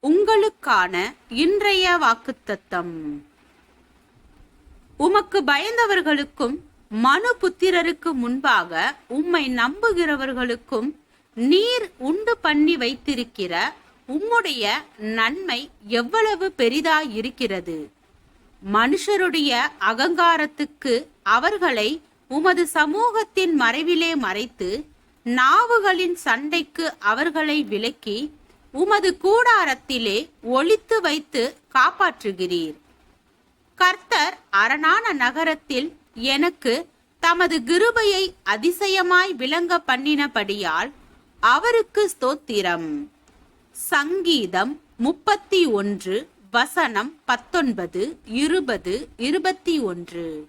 உங்களுக்கான இன்றைய வாக்குத்தத்தம். உமக்கு பயந்தவர்களுக்கும் மனு புத்திரருக்கு முன்பாக உம்மை நம்புகிறவர்களுக்கும் நீர் உண்டு பண்ணி வைத்திருக்கிற உம்முடைய நன்மை எவ்வளவு பெரிதாயிருக்கிறது. மனுஷருடைய அகங்காரத்துக்கு அவர்களை உமது சமூகத்தின் மறைவிலே மறைத்து நாவுகளின் சண்டைக்கு அவர்களை விலக்கி உமது கூடாரத்திலே ஒளித்து வைத்து காப்பாற்றுகிறீர். கர்த்தர் அரணான நகரத்தில் எனக்கு தமது கிருபையை அதிசயமாய் விளங்க பண்ணினபடியால் அவருக்கு ஸ்தோத்திரம். சங்கீதம் 31 வசனம் 19, 20, 21.